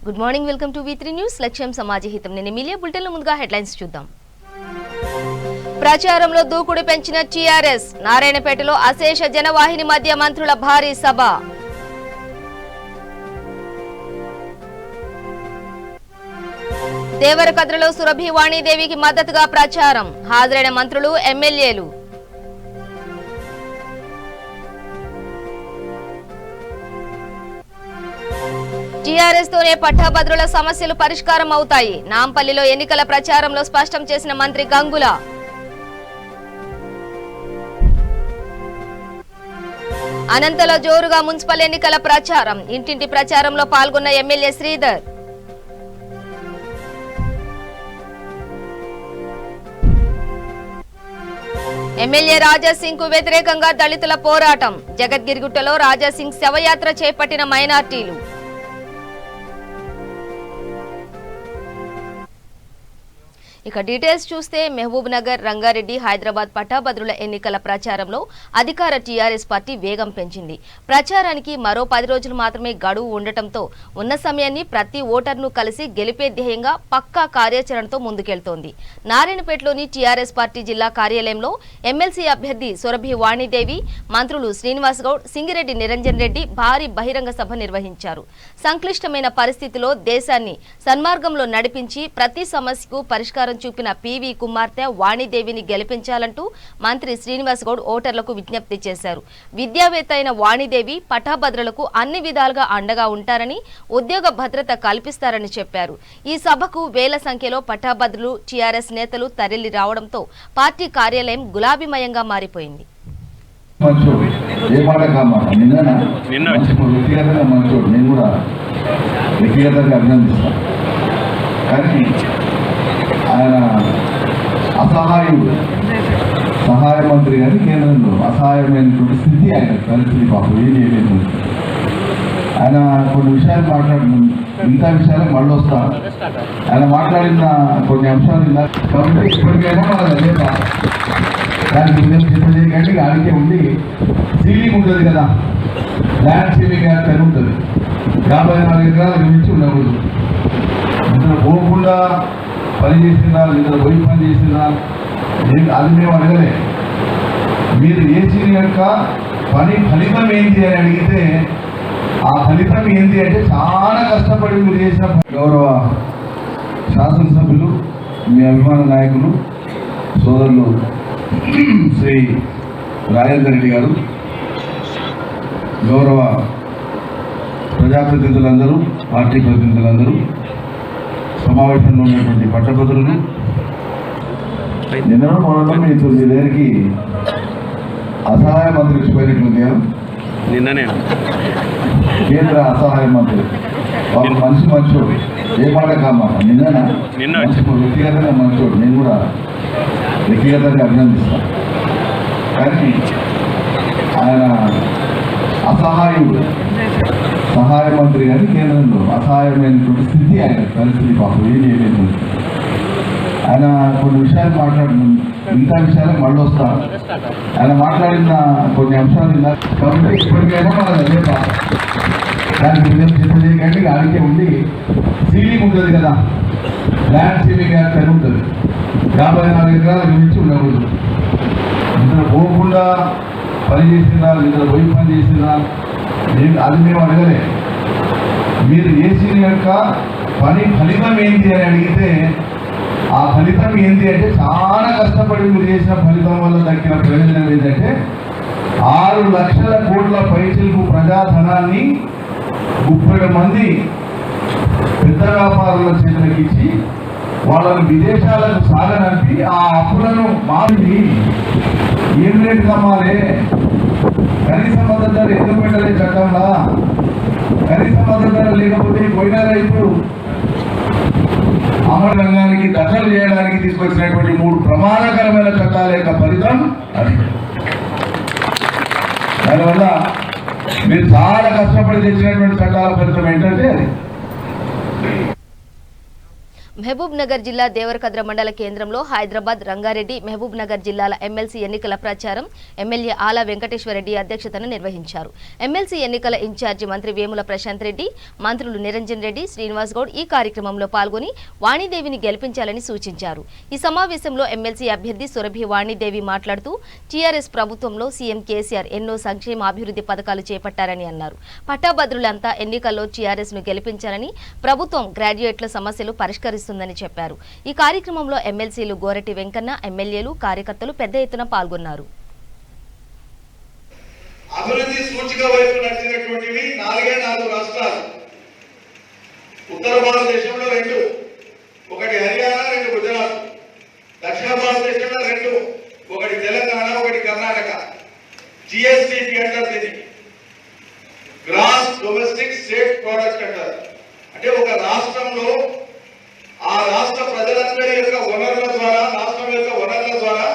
Good morning, welcome to V3 news. లక్ష్యం సమాజహితం. నేను Emilia. బులెటిన్లో ముందుగా హెడ్లైన్స్ చూద్దాం. ప్రచారంలో దూకుడు పెంచిన టీఆర్ఎస్. నారాయణపేటలో అశేష జనవాహిని మధ్య మంత్రుల భారీ సభ. దేవరకద్రలో సురభి వాణీదేవికి మద్దతుగా ప్రచారం. హాజరైన మంత్రులు, ఎమ్మెల్యేలు. టీఆర్ఎస్ తోనే పట్టాభద్రుల సమస్యలు పరిష్కారం అవుతాయి. నాంపల్లిలో ఎన్నికల ప్రచారంలో స్పష్టం చేసిన మంత్రి గంగుల. అనంతలో జోరుగా మున్సిపల్ ఎన్నికల ప్రచారం. ఇంటింటి ప్రచారంలో పాల్గొన్న ఎమ్మెల్యే శ్రీధర్. ఎమ్మెల్యే రాజాసింగ్ కు వ్యతిరేకంగా దళితుల పోరాటం. జగద్గిరిగుట్టలో రాజాసింగ్ శవయాత్ర చేపట్టిన మైనార్టీలు. ఇక డీటెయిల్స్ చూస్తే మహబూబ్ నగర్, రంగారెడ్డి, హైదరాబాద్ పట్టాభద్రుల ఎన్నికల ప్రచారంలో అధికార టీఆర్ఎస్ పార్టీ వేగం పెంచింది. ప్రచారానికి మరో 10 రోజులు మాత్రమే గడువు ఉండటంతో ఉన్న సమయాన్ని ప్రతి ఓటర్ను కలిసి గెలిపే ధ్యేయంగా పక్కా కార్యాచరణతో ముందుకెళ్తోంది. నారాయణపేటలోని టీఆర్ఎస్ పార్టీ జిల్లా కార్యాలయంలో ఎమ్మెల్సీ అభ్యర్థి సురభి వాణీదేవి, మంత్రులు శ్రీనివాస్ గౌడ్, సింగిరెడ్డి నిరంజన్ రెడ్డి భారీ బహిరంగ సభ నిర్వహించారు. సంక్లిష్టమైన పరిస్థితిలో దేశాన్ని సన్మార్గంలో నడిపించి ప్రతి సమస్యకు పరిష్కారం చూపిన పివి కుమార్తె వాణీదేవిని గెలిపించాలంటూ మంత్రి శ్రీనివాస్ గౌడ్ ఓటర్లకు విజ్ఞప్తి చేశారు. విద్యావేత్త అయిన వాణీదేవి పట్టాభద్రులకు అన్ని విధాలుగా అండగా ఉంటారని, ఉద్యోగ భద్రత కల్పిస్తారని చెప్పారు. ఈ సభకు వేల సంఖ్యలో పట్టాభద్రులు, టీఆర్ఎస్ నేతలు తరలి రావడంతో పార్టీ కార్యాలయం గులాబీమయంగా మారిపోయింది. ఆయన అసహాయుడు, సహాయ మంత్రి కానీ కేంద్రంలో అసహాయమైనటువంటి స్థితి ఆయన పరిస్థితి. పాపం ఏం చేయలేదు. ఆయన కొన్ని విషయాలు మాట్లాడుతున్నాం, మిగతా విషయాలకు మళ్ళీ వస్తా. ఆయన మాట్లాడిన కొన్ని అంశాలు కాబట్టి ఇప్పటికైనా మనకు అదే దానికి చేయకండి. ఆడికే ఉండి సీలింగ్ ఉంటుంది కదా, ల్యాండ్ సీలింగ్ అని ఉంటుంది. 54 ఎకరాల మించి ఉండకూడదు. ఇందులో పోకుండా పని చేసినా లేదా పోయి పని చేసినా అది మేము అడగలే. మీరు చేసిన యొక్క పని ఫలితం ఏంటి అని అడిగితే ఆ ఫలితం ఏంటి అంటే చాలా కష్టపడి మీరు చేసిన. గౌరవ శాసనసభ్యులు, మీ అభిమాన నాయకులు, సోదరులు శ్రీ రాజేందర్ రెడ్డి గారు, గౌరవ ప్రజాప్రతినిధులందరూ, పార్టీ ప్రతినిధులందరూ, సమావేశంలో ఉన్నటువంటి పట్టభద్రులు, నిన్న మొన్న మీ 9 అసహాయ మంత్రి వచ్చిపోయినట్లుంది కదా. నిన్ననే కేంద్ర అసహాయ మంత్రి వాళ్ళు మంచోడు, ఏ మాట కామాట. నిన్న వ్యక్తిగతంగా మంచోడు, నేను కూడా వ్యక్తిగతంగా అభినందిస్తాను. కానీ ఆయన అసహాయుడు, సహాయ మంత్రి కానీ కేంద్రంలో అసహాయమైనటువంటి స్థితి ఆయన పరిస్థితి. పాపం ఏం చేయలేదు. ఆయన కొన్ని విషయాలు మాట్లాడుతున్నాం, మిగతా విషయాలకు మళ్ళీ వస్తా. ఆయన మాట్లాడిన కొన్ని అంశాలు కాబట్టి ఇప్పటికైనా మనకు అదే దానికి చేయకండి. ఆడికే ఉండి సీలింగ్ ఉంటుంది కదా, ల్యాండ్ సీలింగ్ అని ఉంటుంది. 54 ఎకరాల మించి ఉండకూడదు. ఇందులో పోకుండా పని చేసినా లేదా పోయి పని చేసినా అది మేము అడగలే. మీరు చేసిన యొక్క పని ఫలితం ఏంటి అని అడిగితే ఆ ఫలితం ఏంటి అంటే చాలా కష్టపడి మీరు చేసిన ఫలితం వల్ల దక్కిన ప్రయోజనం ఏంటంటే 6 లక్షల కోట్ల పైసలకు ప్రజాధనాన్ని 30 మంది పెద్ద వ్యాపారుల చేతులకు ఇచ్చి వాళ్ళని విదేశాలకు సాగనంపి ఆ అప్పులను మారి ఏం రేటు కమ్మాలి. కనీస మద్దతు ధర ఎందుకు పెట్టలేదు చట్టంలో? కనీస మద్దతు ధర లేకపోతే పోయిన రైతు అమలు రంగానికి దఖలు చేయడానికి తీసుకొచ్చినటువంటి 3 ప్రమాదకరమైన చట్టాల యొక్క ఫలితం అది. దానివల్ల మీరు చాలా కష్టపడి తెచ్చినటువంటి చట్టాల ఫలితం ఏంటంటే అది. మహబూబ్ నగర్ జిల్లా దేవరకద్ర మండల కేంద్రంలో హైదరాబాద్, రంగారెడ్డి, మహబూబ్ నగర్ జిల్లాల ఎమ్మెల్సీ ఎన్నికల ప్రచారం ఎమ్మెల్యే ఆలా వెంకటేశ్వరరెడ్డి అధ్యక్షతన నిర్వహించారు. ఎమ్మెల్సీ ఎన్నికల ఇన్ఛార్జి మంత్రి వేముల ప్రశాంత్ రెడ్డి, మంత్రులు నిరంజన్ రెడ్డి, శ్రీనివాస్ గౌడ్ ఈ కార్యక్రమంలో పాల్గొని వాణిదేవిని గెలిపించాలని సూచించారు. ఈ సమావేశంలో ఎమ్మెల్సీ అభ్యర్థి సురభి వాణిదేవి మాట్లాడుతూ టీఆర్ఎస్ ప్రభుత్వంలో సీఎం కేసీఆర్ ఎన్నో సంక్షేమ అభివృద్ధి పథకాలు చేపట్టారని అన్నారు. పట్టాభద్రులంతా ఎన్నికల్లో టీఆర్ఎస్ ను గెలిపించాలని, ప్రభుత్వం గ్రాడ్యుయేట్ల సమస్యలు పరిష్కరిస్తుందని చెప్పారు. ఈ కార్యక్రమంలో ఎమ్మెల్సీలు గోరటి వెంకన్న, ఎమ్మెల్యేలు, కార్యకర్తలు పెద్ద ఎత్తున పాల్గొన్నారు. అభివృద్ధి సూచిక వైపు నడిచినటువంటివి 4 రాష్ట్రాలు. ఉత్తర భారతదేశంలో 2, ఒకటి హర్యానా, 2 గుజరాత్. దక్షిణ భారతదేశంలో 2, ఒకటి తెలంగాణ, ఒకటి కర్ణాటక. జిఎస్టిపి అంటారు దీన్ని, గ్రాస్ డొమెస్టిక్ స్టేట్ ప్రొడక్ట్ అంటారు. అంటే ఒక రాష్ట్రంలో ఆ రాష్ట్ర ప్రజలందరి యొక్క వనరుల ద్వారా, రాష్ట్రం యొక్క వనరుల ద్వారా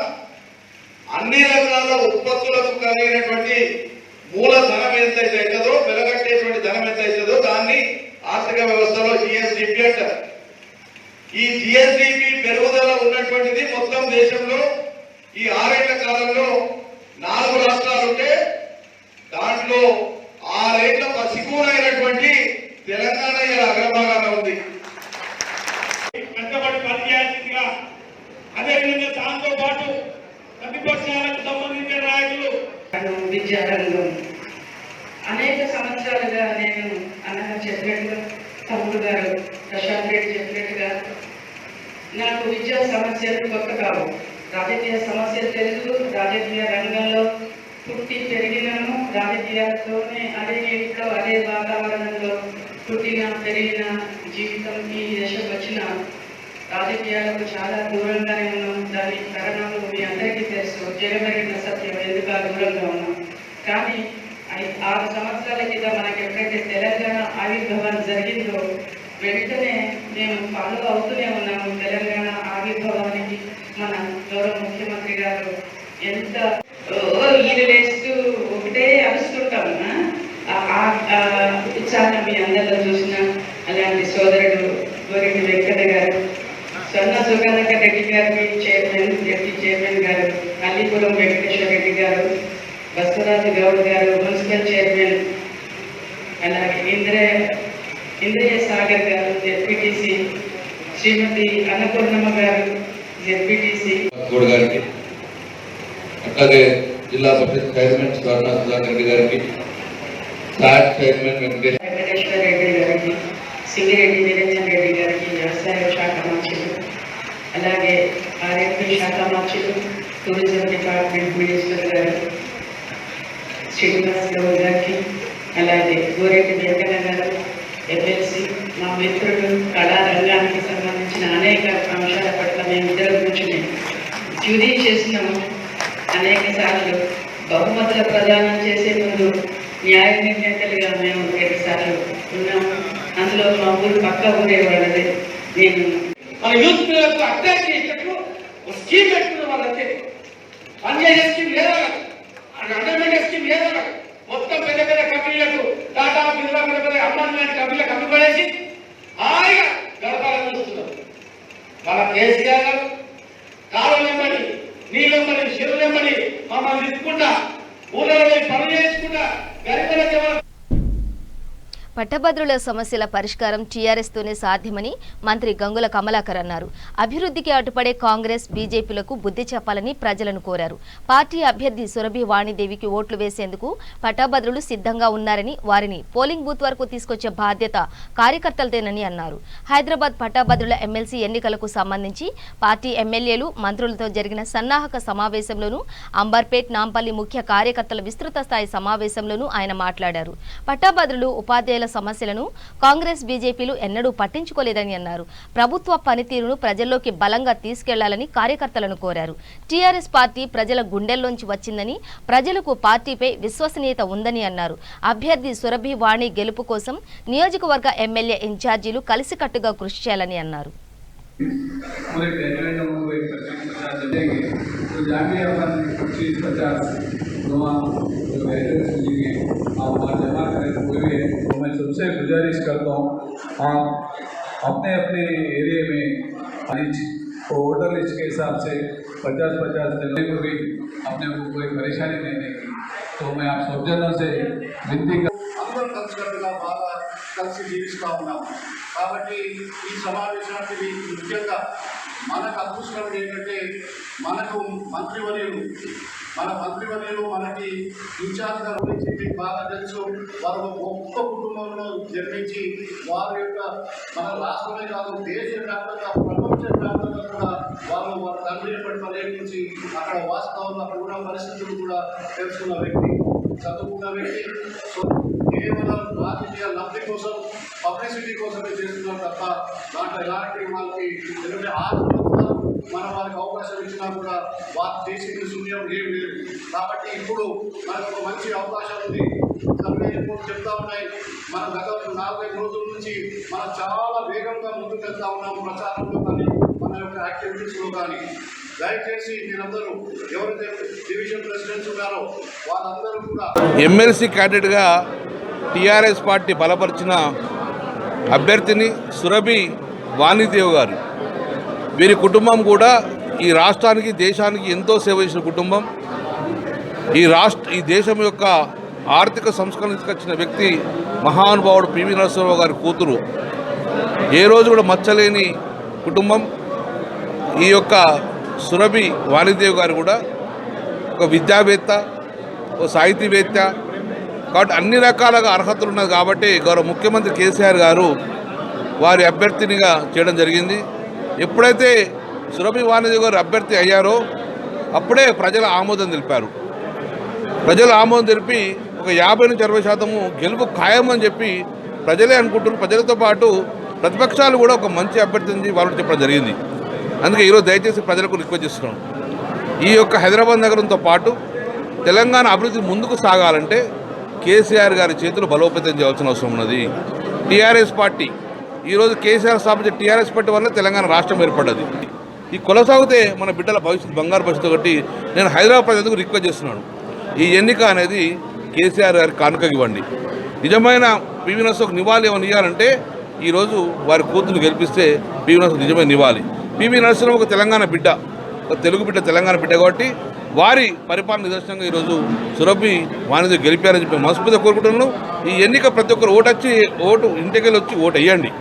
అన్ని రకాల ఉత్పత్తులకు కలిగినటువంటి మూలధనం ఎంతైతే అవుతుందో, వెలగట్టేటువంటి ధనం ఎంత అవుతుందో దాన్ని ఆర్థిక వ్యవస్థలో జిఎస్డిపి అంటారు. ఈ జిఎస్డిపి పెరుగుదల ఉన్నటువంటిది మొత్తం దేశంలో ఈ 6 ఏళ్ల కాలంలో 4 రాష్ట్రాలు ఉంటే దాంట్లో 6 ఏళ్ల పసికూరైనటువంటి తెలంగాణ ఇలా అగ్రభాగాన ఉంది. కష్టపడి పనిచేయాల్సిందిగా, అదేవిధంగా దాంతో పాటు ప్రతిపక్షాలకు సంబంధించిన నాయకులు విద్యారంగం అనేక సంవత్సరాలుగా నేను అన్నగా చెప్పినట్టుగా, తమ్ముడు గారు ప్రశాంత్ రెడ్డి చెప్పినట్టుగా నాకు విద్యా సమస్యలు కొత్త కావు. రాజకీయ సమస్యలు తెలుసు. రాజకీయ రంగంలో పుట్టి పెరిగినాను. రాజకీయాలతోనే అదే ఇంట్లో అదే వాతావరణంలో పుట్టిన పెరిగిన జీవితం ఈ దశకు వచ్చిన రాజకీయాలకు చాలా దూరంగానే ఉన్నాం. దాని కారణాలు మీ అందరికీ తెలుసు. జగమెరిగిన సత్యం ఎందుకు దూరంగా ఉన్నాం. కానీ 6 సంవత్సరాల క్రితం మనకి ఎప్పుడైతే తెలంగాణ ఆవిర్భావం జరిగిందో వెంటనే మేము ఫాలో అవుతూనే ఉన్నాము. తెలంగాణ ఆవిర్భావానికి మన గౌరవ ముఖ్యమంత్రి గారు ఎంత ఈలు వేస్తూ ఒకటే అరుస్తుంటాము. ఉత్సాహం మీ అందరిలో చూసిన అలాంటి సోదరుడు గోరెడ్డి వెంకన్న గారు, సొన్న సుగంధక రెడ్డి గారికి చైర్మన్, డిప్యూటీ చైర్మన్ గారు, అల్లీపురం వెంకటేశ్వర రెడ్డి గారు, బసవరాజు గౌడ్ గారు మున్సిపల్ చైర్మన్, అలాగే ఇంద్రయ్య సాగర్ గారు జెడ్పీటీసీ, శ్రీమతి అన్నపూర్ణమ్మ గారు జెడ్పీటీసీ గౌడ్ గారికి, అట్లాగే జిల్లా పరిషత్ చైర్మన్ స్వర్ణ సుధాకర్ గారికి, సాట్ చైర్మన్ వెంకటేశ్వర రెడ్డి గారికి, సింగిరెడ్డి నిరంజన్ రెడ్డి గారికి వ్యవసాయ శాఖ మంత్రులు, అలాగే ఆర్ఎంపీ శాఖ మంత్రులు, టూరిజం డిపార్ట్మెంట్ మినిస్టర్ గారు శ్రీనివాస్ గౌడ్ గారికి, అలాగే గోరెడ్డి వెంకన్న గారు ఎమ్మెల్సీ, మా మిత్రులు, కళారంగానికి సంబంధించిన అనేక అంశాల పట్ల మేమిద్దరం కూర్చుని జ్యూరీ చేసినాము. అనేక సార్లు బహుమతుల ప్రదానం చేసే ముందు న్యాయ నిర్ణేతలుగా మేము 2 సార్లు ఉన్నాము. అందులో మా ఊరు పక్క ఊరే వాళ్ళది. నేను మన యూత్ పిల్లలకు అటాక్ చేసినట్లు స్కీమ్ పెట్టుకున్న వాళ్ళంటే పనిచేసే స్కీమ్ లేదా, అండర్మెంట్ స్కీమ్ లేదా, మొత్తం పెద్ద పెద్ద కంపెనీలకు టాటా, బిర్లా, పెద్ద పెద్ద అమ్మాయి లాంటి కంపెనీలకు కమ్మిపడేసి హాయిగా గడపాలని చూస్తున్నారు. మన కేసీఆర్ గారు కాలువలెమ్మని, నీళ్ళెమ్మని, చెరువులెమ్మని మమ్మల్ని తిప్పుకుంటా, ఊళ్ళలో పనులు చేసుకుంటా గరీబులకు పట్టభద్రుల సమస్యల పరిష్కారం టీఆర్ఎస్ తోనే సాధ్యమని మంత్రి గంగుల కమలాకర్ అన్నారు. అభివృద్ధికి అడ్డుపడే కాంగ్రెస్, బీజేపీలకు బుద్ధి చెప్పాలని ప్రజలను కోరారు. పార్టీ అభ్యర్థి సురభి వాణిదేవికి ఓట్లు వేసేందుకు పట్టభద్రులు సిద్ధంగా ఉన్నారని, వారిని పోలింగ్ బూత్ వరకు తీసుకొచ్చే బాధ్యత కార్యకర్తలదేనని అన్నారు. హైదరాబాద్ పట్టభద్రుల ఎమ్మెల్సీ ఎన్నికలకు సంబంధించి పార్టీ ఎమ్మెల్యేలు, మంత్రులతో జరిగిన సన్నాహక సమావేశంలోనూ, అంబర్పేట్, నాంపల్లి ముఖ్య కార్యకర్తల విస్తృత స్థాయి సమావేశంలోనూ ఆయన మాట్లాడారు. పట్టభద్రులు, ఉపాధ్యాయుల సమస్యలను కాంగ్రెస్, బీజేపీలు ఎన్నడూ పట్టించుకోలేదని అన్నారు. ప్రభుత్వ పనితీరును ప్రజల్లోకి బలంగా తీసుకెళ్లాలని కార్యకర్తలను కోరారు. టీఆర్ఎస్ పార్టీ ప్రజల గుండెల్లోంచి వచ్చిందని, ప్రజలకు పార్టీపై విశ్వసనీయత ఉందని అన్నారు. అభ్యర్థి సురభి వాణి గెలుపు కోసం నియోజకవర్గ ఎమ్మెల్యే ఇన్ఛార్జీలు కలిసికట్టుగా కృషి చేయాలని అన్నారు. मैं सबसे गुजारिश करता हूँ आप अपने अपने एरिया में वोटर लिस्ट के हिसाब से 50-50 जल्दी को भी अपने को कोई परेशानी नहीं देगी। तो मैं आप सब जनों से विनती कर అందరం కలిసికట్టుగా బాగా కలిసి జీవిస్తూ ఉన్నాము కాబట్టి ఈ సమావేశానికి ముఖ్యంగా మనకు అదృష్టం ఏంటంటే మనకు మంత్రివర్యులు మనకి ఇన్ఛార్జ్గా గురించి మీకు బాగా తెలుసు. వారు గొప్ప కుటుంబంలో జన్మించి వారి యొక్క మన రాష్ట్రమే కాదు దేశవ్యాప్తంగా ప్రపంచవ్యాప్తంగా కూడా వారి తండ్రిని పడి పర్యటించి అక్కడ వాస్తవంలో అక్కడ ఉన్న పరిస్థితులు కూడా తెలుసుకున్న వ్యక్తి, చదువుకున్న వ్యక్తి. సో కేవలం రాజకీయ లబ్ధి కోసం పబ్లిసిటీ కోసమే చేస్తున్నారు తప్ప దాంట్లో ఎలాంటి వాళ్ళకి ఎందుకంటే 6 సంవత్సరాలు మన వారికి అవకాశం ఇచ్చినా కూడా వారు చేసింది శూన్యం ఏం లేదు. కాబట్టి ఇప్పుడు మనకు ఒక మంచి అవకాశం ఉంది. సర్వే రిపోర్ట్ చెప్తా ఉన్నాయి మన గత 4-5 రోజుల నుంచి మనం చాలా వేగంగా ముందుకు వెళ్తా ఉన్నాము ప్రచారంలో కానీ మన యొక్క యాక్టివిటీస్లో కానీ. దయచేసి మీరందరూ ఎవరైతే డివిజన్ ప్రెసిడెంట్స్ ఉన్నారో వాళ్ళందరూ కూడా ఎమ్మెల్సీ క్యాండిడేట్గా టీఆర్ఎస్ పార్టీ బలపరిచిన అభ్యర్థిని సురభి వాణిదేవ్ గారు. వీరి కుటుంబం కూడా ఈ రాష్ట్రానికి దేశానికి ఎంతో సేవ చేసిన కుటుంబం. ఈ దేశం యొక్క ఆర్థిక సంస్కరణ తీసుకొచ్చిన వ్యక్తి మహానుభావుడు పివి నరసింహరావు గారి కూతురు. ఏ రోజు కూడా మచ్చలేని కుటుంబం. ఈ యొక్క సురభి వాణిదేవ్ గారు కూడా ఒక విద్యావేత్త, ఒక సాహితీవేత్త కాబట్టి అన్ని రకాలుగా అర్హతలు ఉన్నది కాబట్టి గౌరవ ముఖ్యమంత్రి కేసీఆర్ గారు వారి అభ్యర్థినిగా చేయడం జరిగింది. ఎప్పుడైతే సురభి వాణిదేవ్ గారు అభ్యర్థి అయ్యారో అప్పుడే ప్రజల ఆమోదం తెలిపారు. ప్రజల ఆమోదం తెలిపి ఒక 50-60% గెలుపు ఖాయమని చెప్పి ప్రజలే అనుకుంటున్నారు. ప్రజలతో పాటు ప్రతిపక్షాలు కూడా ఒక మంచి అభ్యర్థిని వాళ్ళు చెప్పడం జరిగింది. అందుకే ఈరోజు దయచేసి ప్రజలకు రిక్వెస్ట్ చేస్తున్నాం. ఈ యొక్క హైదరాబాద్ నగరంతో పాటు తెలంగాణ అభివృద్ధి ముందుకు సాగాలంటే కేసీఆర్ గారి చేతులు బలోపేతం చేయాల్సిన అవసరం ఉన్నది. టీఆర్ఎస్ పార్టీ ఈరోజు కేసీఆర్ స్థాపించిన టీఆర్ఎస్ పార్టీ వల్ల తెలంగాణ రాష్ట్రం ఏర్పడ్డది. ఈ కొనసాగితే మన బిడ్డల భవిష్యత్తు బంగారు భవిష్యత్తు ఒకటి నేను హైదరాబాద్ ప్రజలకు రిక్వెస్ట్ చేస్తున్నాను. ఈ ఎన్నిక అనేది కేసీఆర్ గారికి కానుక ఇవ్వండి. నిజమైన పివి నరసింహకు నివాళి ఏమైనా ఇవ్వాలంటే ఈరోజు వారి కూతురు గెలిపిస్తే పివి నరసింహ నిజమైన నివాళి. పివి నరసింహ ఒక తెలంగాణ బిడ్డ, ఒక తెలుగు బిడ్డ, తెలంగాణ బిడ్డ కాబట్టి వారి పరిపాలన నిదర్శనంగా ఈరోజు సురభి వాణిదేవ్ గెలిపారని చెప్పి మనస్ఫూర్తిగా కోరుకుంటున్నాను. ఈ ఎన్నిక ప్రతి ఒక్కరు ఓటు ఇంటికెళ్ళి వచ్చి ఓటు వేయండి.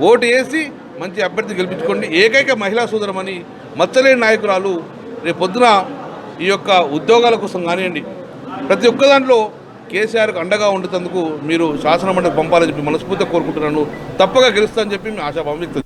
ఓటు వేసి మంచి అభ్యర్థి గెలిపించుకోండి. ఏకైక మహిళా సోదరమని మచ్చలేని నాయకురాలు రేపు పొద్దున ఈ యొక్క ఉద్యోగాల కోసం కానివ్వండి ప్రతి ఒక్క దాంట్లో కేసీఆర్కు అండగా ఉండేందుకు మీరు శాసనమండలికి పంపాలని చెప్పి మనస్ఫూర్తిగా కోరుకుంటున్నాను. తప్పగా గెలుస్తానని చెప్పి మీ ఆశాభావం వ్యక్తం.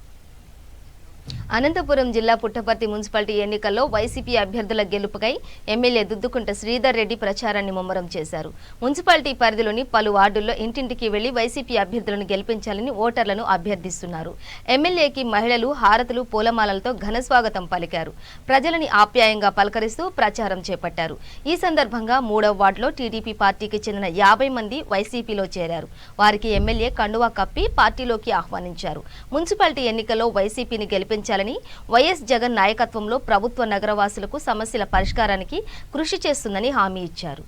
అనంతపురం జిల్లా పుట్టపర్తి మున్సిపాలిటీ ఎన్నికల్లో వైసీపీ అభ్యర్థుల గెలుపుకై ఎమ్మెల్యే దుద్దుకుంట శ్రీధర్ రెడ్డి ప్రచారాన్ని ముమ్మరం చేశారు. మున్సిపాలిటీ పరిధిలోని పలు వార్డుల్లో ఇంటింటికి వెళ్లి వైసీపీ అభ్యర్థులను గెలిపించాలని ఓటర్లను అభ్యర్థిస్తున్నారు. ఎమ్మెల్యేకి మహిళలు హారతులు పూలమాలలతో ఘన స్వాగతం పలికారు. ప్రజలని ఆప్యాయంగా పలకరిస్తూ ప్రచారం చేపట్టారు. ఈ సందర్భంగా 3వ వార్డులో టీడీపీ పార్టీకి చెందిన 50 మంది వైసీపీలో చేరారు. వారికి ఎమ్మెల్యే కండువా కప్పి పార్టీలోకి ఆహ్వానించారు. మున్సిపాలిటీ ఎన్నికల్లో వైసీపీని గెలిపించాలని వైఎస్ జగన్ నాయకత్వంలో ప్రభుత్వ నగరవాసులకు సమస్యల పరిష్కారానికి కృషి చేస్తుందని హామీ ఇచ్చారు.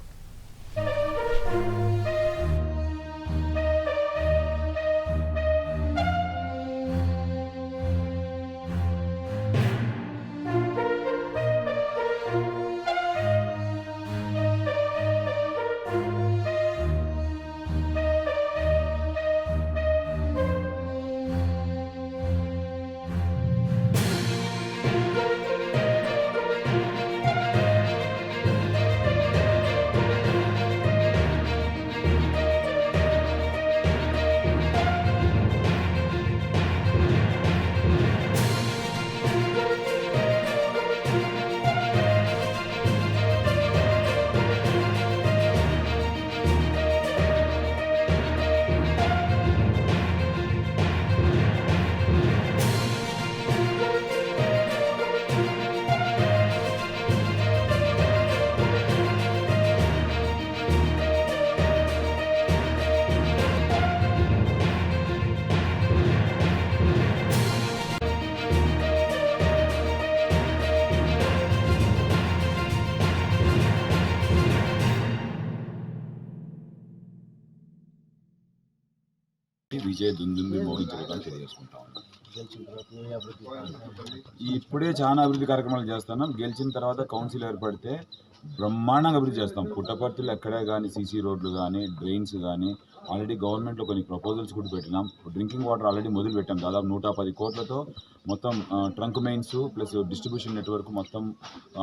విజయ దుందుంబి మోగించడానికి తెలియజేసుకుంటా ఉన్నాం. ఇప్పుడే చాలా అభివృద్ధి కార్యక్రమాలు చేస్తున్నాం. గెలిచిన తర్వాత కౌన్సిల్ ఏర్పడితే బ్రహ్మాండంగా అభివృద్ధి చేస్తాం. పుట్టపర్తిలో ఎక్కడే కానీ సీసీ రోడ్లు కానీ డ్రైన్స్ కానీ ఆల్రెడీ గవర్నమెంట్లో కొన్ని ప్రపోజల్స్ కూడా పెట్టినాం. డ్రింకింగ్ వాటర్ ఆల్రెడీ మొదలు పెట్టాం. దాదాపు 110 కోట్లతో మొత్తం trunk mains plus distribution network మొత్తం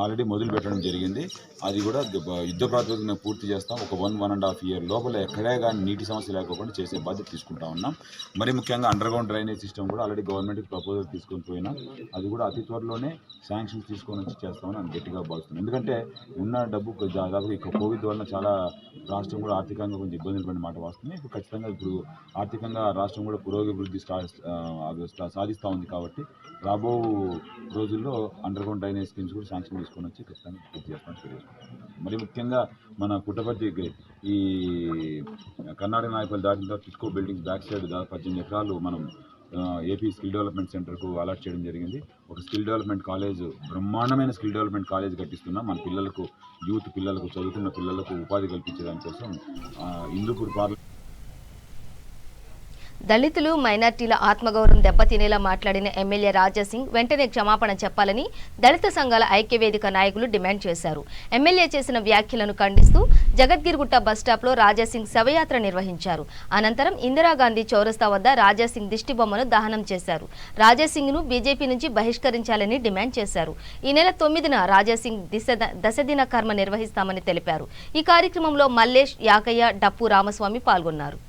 ఆల్రెడీ మొదలు పెట్టడం జరిగింది. అది కూడా యుద్ధ ప్రాతిపదికన పూర్తి చేస్తాం. ఒక 1.5 ఇయర్ లోపల ఎక్కడే కానీ నీటి సమస్య లేకపోకుండా చేసే బాధ్యత తీసుకుంటా ఉన్నాం. మరి ముఖ్యంగా అండర్గ్రౌండ్ డ్రైనేజ్ సిస్టమ్ కూడా ఆల్రెడీ గవర్నమెంట్కి ప్రపోజల్ తీసుకొని పోయినాం. అది కూడా అతి త్వరలోనే శాంక్షన్స్ తీసుకొని వచ్చి చేస్తామని నేను గట్టిగా భావిస్తున్నాను. ఎందుకంటే ఉన్న డబ్బు దాదాపు ఇక కోవిడ్ వలన చాలా రాష్ట్రం కూడా ఆర్థికంగా కొంచెం ఇబ్బందులు పడిన మాట వస్తుంది. ఇప్పుడు ఖచ్చితంగా ఇప్పుడు ఆర్థికంగా రాష్ట్రం కూడా పురోగతి సాధిస్తూ ఉంది. కాబట్టి రాబో రోజుల్లో అండర్గ్రౌండ్ డ్రైనేజ్ స్కీమ్స్ కూడా శాంక్షన్ తీసుకొని వచ్చి ఖచ్చితంగా పూర్తి చేస్తామని తెలియజేసుకుంటాం. మరి ముఖ్యంగా మన పుట్టపర్తి ఈ కర్ణాటక నాయకులు దాటిన తర్వాత టిస్కో బిల్డింగ్స్ బ్యాక్ సైడ్ దాదాపు 18 ఎకరాలు మనం ఏపీ స్కిల్ డెవలప్మెంట్ సెంటర్కు అలాట్ చేయడం జరిగింది. ఒక స్కిల్ డెవలప్మెంట్ కాలేజ్, బ్రహ్మాండమైన స్కిల్ డెవలప్మెంట్ కాలేజ్ కట్టిస్తున్నాం. మన పిల్లలకు, యూత్ పిల్లలకు, చదువుతున్న పిల్లలకు ఉపాధి కల్పించడానికోసం హిందూపూర్ పార్లమెంట్. దళితులు, మైనార్టీల ఆత్మగౌరవం దెబ్బతినేలా మాట్లాడిన ఎమ్మెల్యే రాజాసింగ్ వెంటనే క్షమాపణ చెప్పాలని దళిత సంఘాల ఐక్యవేదిక నాయకులు డిమాండ్ చేశారు. ఎమ్మెల్యే చేసిన వ్యాఖ్యలను ఖండిస్తూ జగద్గిరిగుట్ట బస్టాప్లో రాజాసింగ్ శవయాత్ర నిర్వహించారు. అనంతరం ఇందిరాగాంధీ చౌరస్తా వద్ద రాజాసింగ్ దిష్టిబొమ్మను దహనం చేశారు. రాజాసింగ్ను బీజేపీ నుంచి బహిష్కరించాలని డిమాండ్ చేశారు. ఈ నెల 9న రాజాసింగ్ దశదిన కర్మ నిర్వహిస్తామని తెలిపారు. ఈ కార్యక్రమంలో మల్లేష్, యాకయ్య, డప్పు రామస్వామి పాల్గొన్నారు.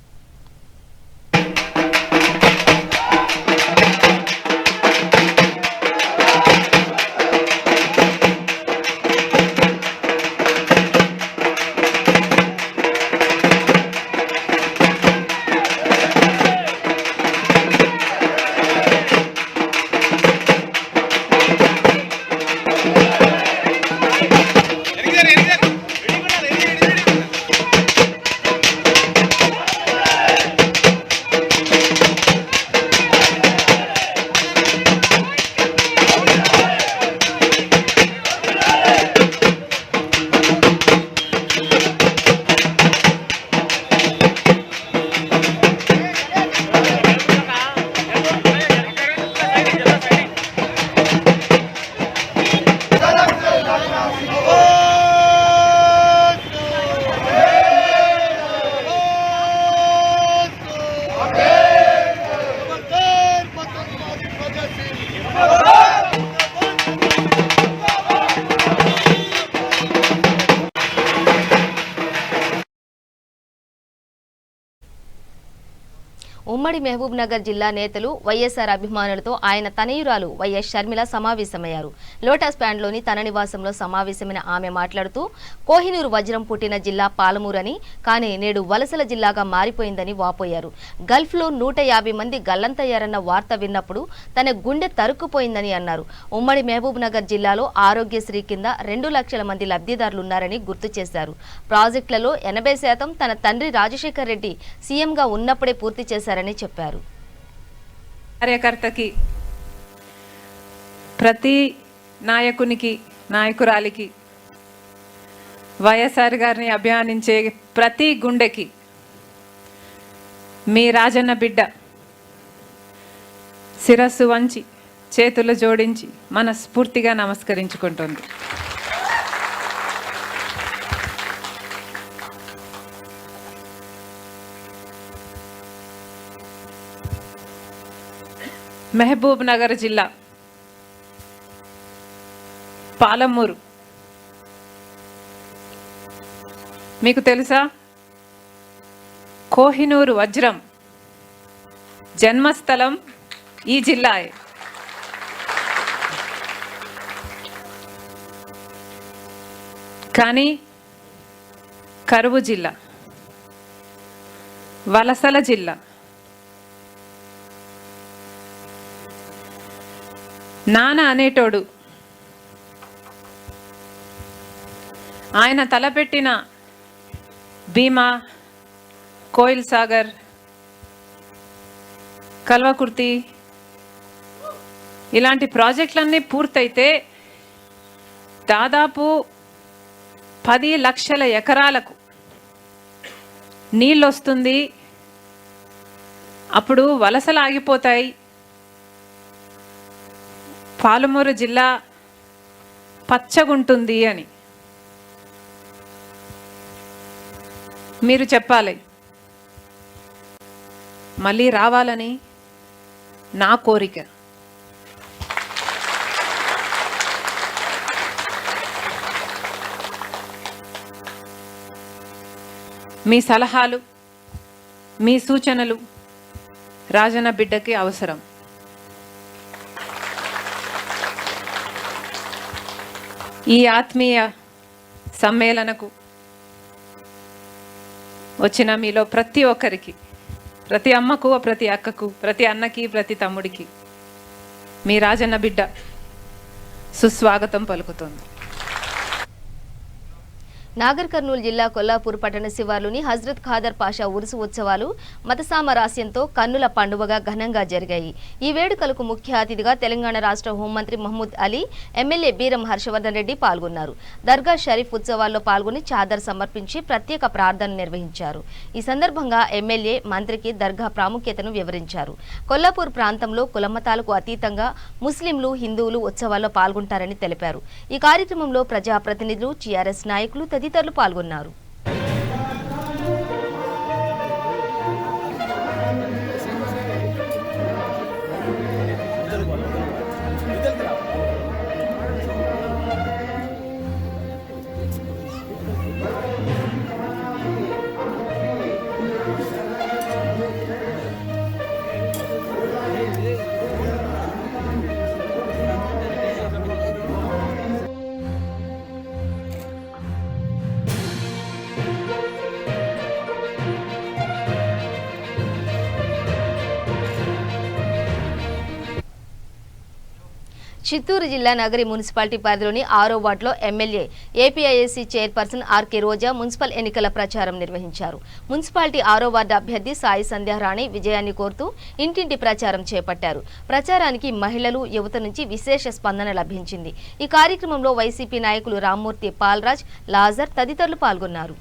ఉమ్మడి మహబూబ్ నగర్ జిల్లా నేతలు, వైఎస్ఆర్ అభిమానులతో ఆయన తనయురాలు వైఎస్ షర్మిల సమావేశమయ్యారు. లోటస్ ప్యాండ్లోని తన నివాసంలో సమావేశమైన ఆమె మాట్లాడుతూ కోహినూరు వజ్రం పుట్టిన జిల్లా పాలమూరు అని, కానీ నేడు వలసల జిల్లాగా మారిపోయిందని వాపోయారు. గల్ఫ్లో 150 మంది గల్లంతయ్యారన్న వార్త విన్నప్పుడు తన గుండె తరుక్కుపోయిందని అన్నారు. ఉమ్మడి మహబూబ్ నగర్ జిల్లాలో ఆరోగ్యశ్రీ కింద 2 లక్షల మంది లబ్ధిదారులున్నారని గుర్తు చేశారు. ప్రాజెక్టులలో 80% తన తండ్రి రాజశేఖర్ రెడ్డి సీఎంగా ఉన్నప్పుడే పూర్తి చేశారని చెప్పారు. కార్యకర్తకి, ప్రతి నాయకునికి, నాయకురాలికి, వైఎస్ఆర్ గారిని అభిమానించే ప్రతి గుండెకి మీ రాజన్న బిడ్డ శిరస్సు వంచి చేతులు జోడించి మనస్ఫూర్తిగా నమస్కరించుకుంటుంది. మహబూబ్ నగర్ జిల్లా పాలమూరు మీకు తెలుసా? కోహినూరు వజ్రం జన్మస్థలం ఈ జిల్లాయే. కానీ కరువు జిల్లా, వలసల జిల్లా, నాన్న అనేటోడు ఆయన తలపెట్టిన భీమా, కోయిల్ సాగర్, కల్వకుర్తి ఇలాంటి ప్రాజెక్టులన్నీ పూర్తయితే దాదాపు 10 లక్షల ఎకరాలకు నీళ్ళు వస్తుంది. అప్పుడు వలసలు ఆగిపోతాయి, పాలమూరు జిల్లా పచ్చగుంటుంది అని మీరు చెప్పాలి. మళ్ళీ రావాలని నా కోరిక. మీ సలహాలు, మీ సూచనలు రాజన్న బిడ్డకి అవసరం. ఈ ఆత్మీయ సమ్మేళనకు వచ్చిన మీలో ప్రతి ఒక్కరికి, ప్రతి అమ్మకు, ప్రతి అక్కకు, ప్రతి అన్నకి, ప్రతి తమ్ముడికి మీ రాజన్న బిడ్డ సుస్వాగతం పలుకుతుంది. నాగర్ కర్నూలు జిల్లా కొల్లాపూర్ పట్టణ శివార్లోని హజ్రత్ ఖాదర్ పాషా ఉరుసు ఉత్సవాలు మత సామరస్యంతో కన్నుల పండుగగా ఘనంగా జరిగాయి. ఈ వేడుకలకు ముఖ్య అతిథిగా తెలంగాణ రాష్ట్ర హోంమంత్రి మహమూద్ అలీ, ఎమ్మెల్యే బీరం హర్షవర్ధన్ రెడ్డి పాల్గొన్నారు. దర్గా షరీఫ్ ఉత్సవాల్లో పాల్గొని చాదర్ సమర్పించి ప్రత్యేక ప్రార్థనలు నిర్వహించారు. ఈ సందర్భంగా ఎమ్మెల్యే మంత్రికి దర్గా ప్రాముఖ్యతను వివరించారు. కొల్లాపూర్ ప్రాంతంలో కులమతాలకు అతీతంగా ముస్లింలు, హిందువులు ఉత్సవాల్లో పాల్గొంటారని తెలిపారు. ఈ కార్యక్రమంలో ప్రజాప్రతినిధులు, టీఆర్ఎస్ నాయకులు తదితరులు పాల్గొన్నారు. చిత్తూరు జిల్లా నగరి మున్సిపాలిటీ పరిధిలోని 6వ వార్డులో ఎమ్మెల్యే ఏపీఐఎస్సీ చైర్పర్సన్ ఆర్కే రోజా మున్సిపల్ ఎన్నికల ప్రచారం నిర్వహించారు. మున్సిపాలిటీ 6వ వార్డు అభ్యర్థి సాయి సంధ్యారాణి విజయాన్ని కోరుతూ ఇంటింటి ప్రచారం చేపట్టారు. ప్రచారానికి మహిళలు, యువత నుంచి విశేష స్పందన లభించింది. ఈ కార్యక్రమంలో వైసీపీ నాయకులు రామ్మూర్తి, పాల్రాజ్, లాజర్ తదితరులు పాల్గొన్నారు.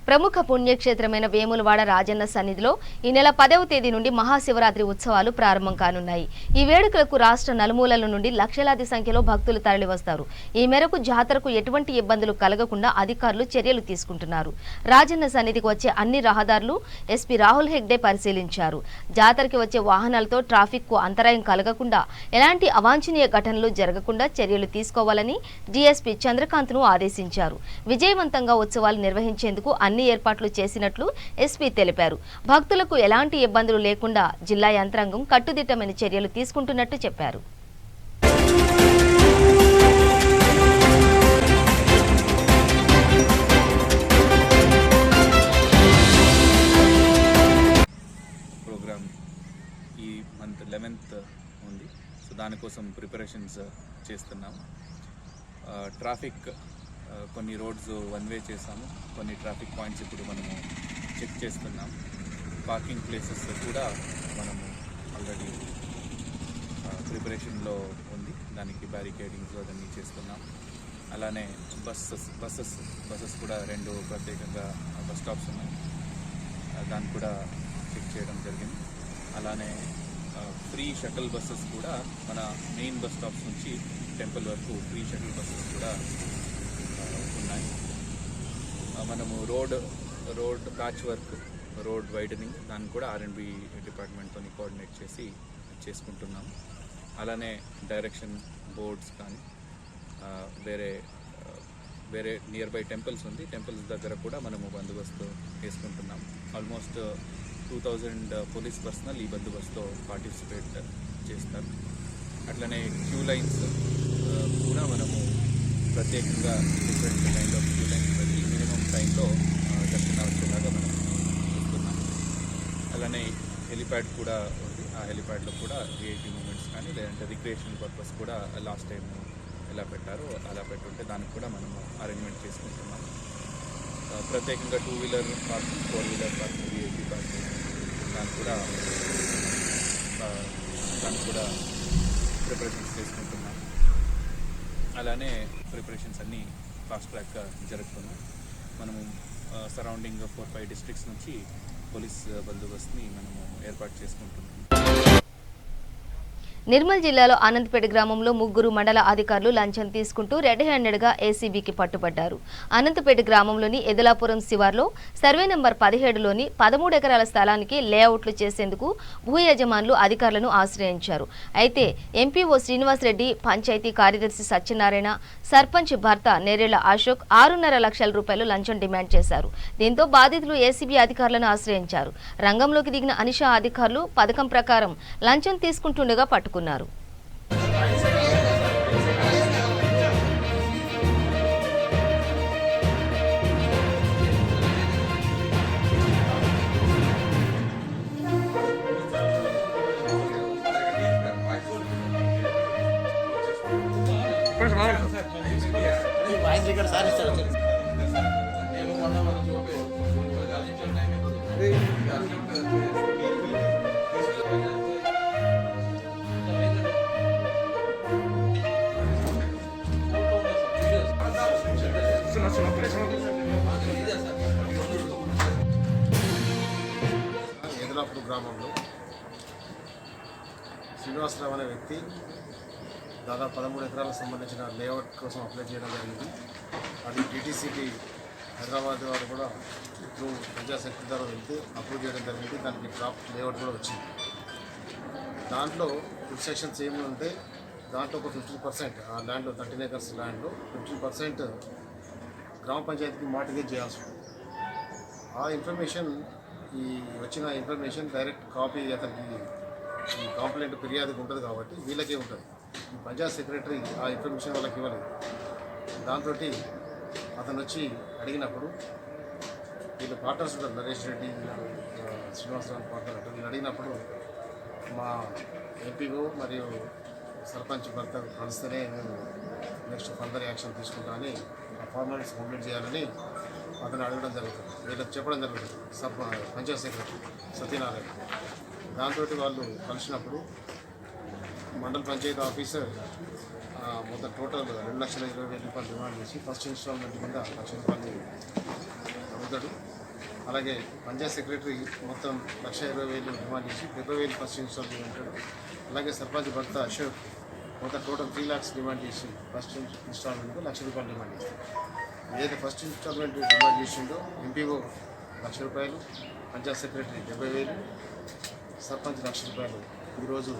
ప్రముఖ పుణ్యక్షేత్రమైన వేములవాడ రాజన్న సన్నిధిలో ఈ నెల 10వ తేదీ నుండి మహాశివరాత్రి ఉత్సవాలు ప్రారంభం కానున్నాయి. ఈ వేడుకలకు రాష్ట్ర నలుమూలల నుండి లక్షలాది సంఖ్యలో భక్తులు తరలివస్తారు. ఈ మేరకు జాతరకు ఎటువంటి ఇబ్బందులు కలగకుండా అధికారులు చర్యలు తీసుకుంటున్నారు. రాజన్న సన్నిధికి వచ్చే అన్ని రహదారులు ఎస్పీ రాహుల్ హెగ్డే పరిశీలించారు. జాతరకి వచ్చే వాహనాలతో ట్రాఫిక్ కు అంతరాయం కలగకుండా, ఎలాంటి అవాంఛనీయ ఘటనలు జరగకుండా చర్యలు తీసుకోవాలని డీఎస్పీ చంద్రకాంత్ ను ఆదేశించారు. విజయవంతంగా ఉత్సవాలు నిర్వహించేందుకు అన్ని ఏర్పాట్లు చేసినట్లు ఎస్పీ తెలిపారు. భక్తులకు ఎలాంటి ఇబ్బందులు లేకుండా జిల్లా యంత్రాంగం కట్టుదిట్టమైన చర్యలు తీసుకుంటున్నట్టు చెప్పారు. ప్రోగ్రామ్ ఈ మంత్ 11th ఉంది. సో దానికోసం ప్రిపరేషన్స్ చేస్తున్నాం. ట్రాఫిక్ కొన్ని రోడ్స్ వన్ వే చేసాము, కొన్ని ట్రాఫిక్ పాయింట్స్ ఇప్పుడు మనము చెక్ చేస్తున్నాం. పార్కింగ్ ప్లేసెస్ కూడా మనము ఆల్రెడీ ప్రిపరేషన్లో ఉంది, దానికి బ్యారికేడింగ్స్ అదన్నీ చేస్తున్నాం. అలానే బస్సెస్ కూడా 2 ప్రత్యేకంగా బస్ స్టాప్స్ ఉన్నాయి, దాన్ని కూడా చెక్ చేయడం జరిగింది. అలానే ఫ్రీ షటిల్ బస్సెస్ కూడా మన మెయిన్ బస్ స్టాప్స్ నుంచి టెంపుల్ వరకు ఫ్రీ షటిల్ బస్సెస్ కూడా ఉన్నాయి. మనము road patch work, road widening దాన్ని కూడా R&B డిపార్ట్మెంట్తో కోఆర్డినేట్ చేసి చేసుకుంటున్నాము. అలానే డైరెక్షన్ బోర్డ్స్ కానీ వేరే నియర్ బై టెంపుల్స్ ఉంది, టెంపుల్స్ దగ్గర కూడా మనము బందోబస్తు వేసుకుంటున్నాం. ఆల్మోస్ట్ 2000 పోలీస్ పర్సనల్ ఈ బందోబస్తులో పార్టిసిపేట్ చేస్తారు. అట్లనే క్యూ లైన్స్ కూడా మనము ప్రత్యేకంగా different kind of Q lines పెట్టి మినిమం టైంలో దర్శనం వచ్చేలాగా మనం చూస్తున్నాం. అలానే హెలిప్యాడ్ కూడా ఉంది, ఆ హెలిప్యాడ్లో కూడా VIP మూమెంట్స్ కానీ లేదంటే రిక్రియేషన్ పర్పస్ కూడా లాస్ట్ టైం ఎలా పెట్టారో అలా పెట్టుంటే దానికి కూడా మనము అరేంజ్మెంట్ చేసుకుంటున్నాం. ప్రత్యేకంగా 2 wheeler parking, 4 wheeler parking, VIP parking దానికి కూడా ప్రిపరేషన్స్ చేసుకుంటున్నాం. అలానే ప్రిపరేషన్స్ అన్నీ ఫాస్ట్ ట్రాక్గా జరుగుతున్నాయి. మనము సరౌండింగ్ 4-5 డిస్ట్రిక్ట్స్ నుంచి పోలీస్ బందోబస్తుని మనము ఏర్పాటు చేసుకుంటున్నాం. నిర్మల్ జిల్లాలో అనంతపేట గ్రామంలో 3 మండల అధికారులు లంచం తీసుకుంటూ రెడ్ హ్యాండెడ్గా ఏసీబీకి పట్టుబడ్డారు. అనంతపేట గ్రామంలోని ఎదలాపురం శివార్లో సర్వే నెంబర్ 17లోని 13 ఎకరాల స్థలానికి లేఅవుట్లు చేసేందుకు భూ యజమానులు అధికారులను ఆశ్రయించారు. అయితే ఎంపీఓ శ్రీనివాసరెడ్డి, పంచాయతీ కార్యదర్శి సత్యనారాయణ, సర్పంచ్ భర్త నేరేళ్ల అశోక్ 6.5 లక్షల రూపాయలు లంచం డిమాండ్ చేశారు. దీంతో బాధితులు ఏసీబీ అధికారులను ఆశ్రయించారు. రంగంలోకి దిగిన అనిషా అధికారులు పథకం ప్రకారం లంచం తీసుకుంటుండగా పట్టుకున్నారు. ఎదలాపురం గ్రామంలో శ్రీనివాసరావు అనే వ్యక్తి దాదాపు 13 ఎకరాలకు సంబంధించిన లేఅవుట్ కోసం అప్లై చేయడం జరిగింది. అది టీటీసీకి హైదరాబాద్ వారు కూడా త్రూ ప్రజాశక్తి ద్వారా వెళ్తే అప్రూవ్ చేయడం జరిగింది. దానికి డ్రాఫ్ట్ లేఅవుట్ కూడా వచ్చింది. దాంట్లో ఇన్స్ట్రక్షన్స్ ఏముంటే దాంట్లో ఒక 15% ఆ ల్యాండ్లో 13 ఎకర్స్ ల్యాండ్లో 15% గ్రామ పంచాయతీకి మార్టిగేజ్ చేయాల్సి ఉంటుంది. ఆ ఇన్ఫర్మేషన్ వచ్చిన ఇన్ఫర్మేషన్ డైరెక్ట్ కాపీ అతనికి ఈ కంప్లైంట్ ఫిర్యాదుకు ఉంటుంది కాబట్టి వీళ్ళకే ఉంటుంది. ఈ పంచాయత్ సెక్రటరీ ఆ ఇన్ఫర్మేషన్ వాళ్ళకి ఇవ్వలేదు. దాంతో అతను వచ్చి అడిగినప్పుడు వీళ్ళు పార్ట్నర్స్ ఉంటారు, నరేష్ రెడ్డి, శ్రీనివాసరావు పార్ట్నర్ ఉంటారు. వీళ్ళు అడిగినప్పుడు మా ఎంపీఓ మరియు సర్పంచ్ భర్త కలిస్తేనే మేము నెక్స్ట్ ఫర్దర్ యాక్షన్ తీసుకుంటామని ఆ ఫార్మాలిటీస్ కంప్లీట్ చేయాలని అతను అడగడం జరుగుతుంది. వీళ్ళకి చెప్పడం జరుగుతుంది పంచాయత్ సెక్రటరీ సత్యనారాయణ. దాంతో వాళ్ళు కలిసినప్పుడు మండల పంచాయతీ ఆఫీసర్ మొత్తం టోటల్ 2,20,000 రూపాయలు డిమాండ్ చేసి ఫస్ట్ ఇన్స్టాల్మెంట్ కింద 1 లక్ష రూపాయలు అడుగుతాడు. అలాగే పంచాయత్ సెక్రటరీ మొత్తం 1,20,000 డిమాండ్ చేసి 70,000 ఫస్ట్ ఇన్స్టాల్మెంట్ ఉంటాడు. అలాగే సర్పంచ్ భర్త అశోక్ మొత్తం టోటల్ 3 lakhs డిమాండ్ చేసి ఫస్ట్ ఇన్స్టాల్మెంట్కి 1 లక్ష రూపాయలు డిమాండ్ చేస్తారు. ఏదైతే ఫస్ట్ ఇన్స్టాల్మెంట్ డిమాండ్ చేసిండో ఎంపీఓ 1 లక్ష రూపాయలు, పంచాయత్ సెక్రటరీ 70,000, సర్పంచ్ 1 లక్ష రూపాయలు ఈరోజు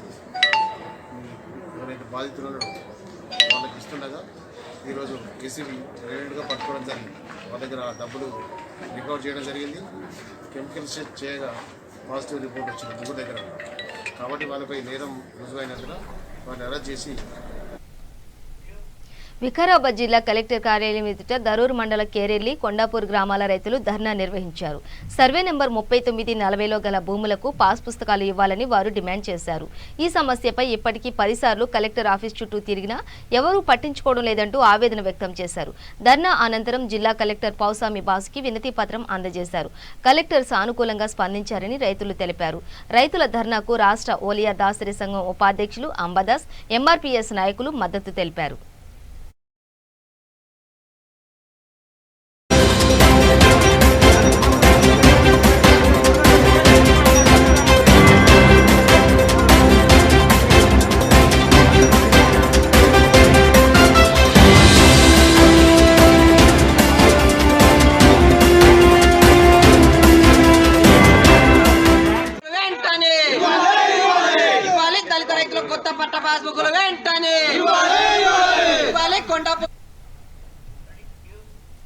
ఎవరైతే బాధితులు ఉన్నారో వాళ్ళకి ఇస్తుండగా ఈరోజు ఏసీబీ రేడెడ్గా పట్టుకోవడం జరిగింది. వాళ్ళ దగ్గర ఆ డబ్బులు రికవర్ చేయడం జరిగింది. కెమికల్ చెక్ చేయగా పాజిటివ్ రిపోర్ట్ వచ్చింది ముగ్గురు దగ్గర. కాబట్టి వాళ్ళపై నేరం రుజువైనందున వాళ్ళని అరెస్ట్ చేసి వికారాబాద్ జిల్లా కలెక్టర్ కార్యాలయం ఎదుట దరూర్ మండల కేరెల్లి, కొండాపూర్ గ్రామాల రైతులు ధర్నా నిర్వహించారు. సర్వే నెంబర్ 3940లో గల భూములకు పాస్ పుస్తకాలు ఇవ్వాలని వారు డిమాండ్ చేశారు. ఈ సమస్యపై ఇప్పటికీ 10 సార్లు కలెక్టర్ ఆఫీస్ చుట్టూ తిరిగినా ఎవరూ పట్టించుకోవడం లేదంటూ ఆవేదన వ్యక్తం చేశారు. ధర్నా అనంతరం జిల్లా కలెక్టర్ పౌసామి బాసుకి వినతి పత్రం అందజేశారు. కలెక్టర్ సానుకూలంగా స్పందించారని రైతులు తెలిపారు. రైతుల ధర్నాకు రాష్ట్ర ఓలియా దాసరి సంఘం ఉపాధ్యక్షులు అంబదాస్, ఎంఆర్పీఎస్ నాయకులు మద్దతు తెలిపారు.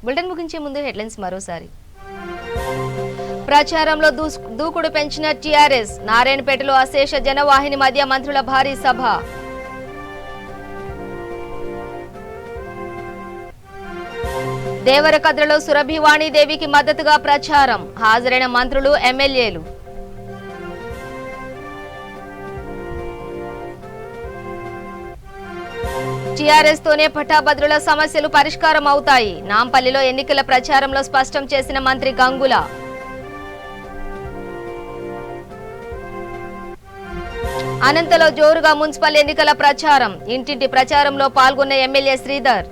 బులెటిన్ ముగించే ముందు హెడ్లైన్స్ మరోసారి. ప్రచారంలో దూకుడు పెంచిన టీఆర్ఎస్, నారాయణపేటలో అశేష జనవాహిని మధ్య మంత్రుల భారీ సభ. దేవరకద్రలో సురభి వాణీదేవికి మద్దతుగా ప్రచారం, హాజరైన మంత్రులు, ఎమ్మెల్యేలు. టీఆర్ఎస్ తోనే పట్టాభద్రుల సమస్యలు పరిష్కారం అవుతాయి, నాంపల్లిలో ఎన్నికల ప్రచారంలో స్పష్టం చేసిన మంత్రి గంగుల. అనంతలో జోరుగా మున్సిపల్ ఎన్నికల ప్రచారం, ఇంటింటి ప్రచారంలో పాల్గొన్న ఎమ్మెల్యే శ్రీధర్.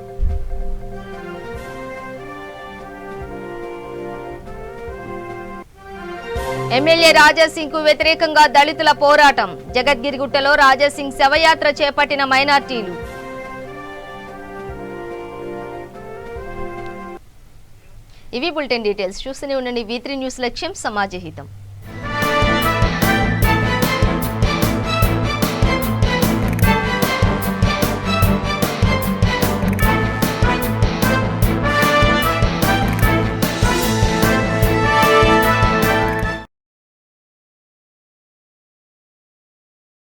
ఎమ్మెల్యే రాజాసింగ్ కు వ్యతిరేకంగా దళితుల పోరాటం, జగద్గిరిగుట్టలో రాజాసింగ్ శవయాత్ర చేపట్టిన మైనార్టీలు. ఇవి బులెటిన్ డీటెయిల్స్. చూస్తూనే ఉండండి V3 న్యూస్, లక్ష్యం సమాజహితం.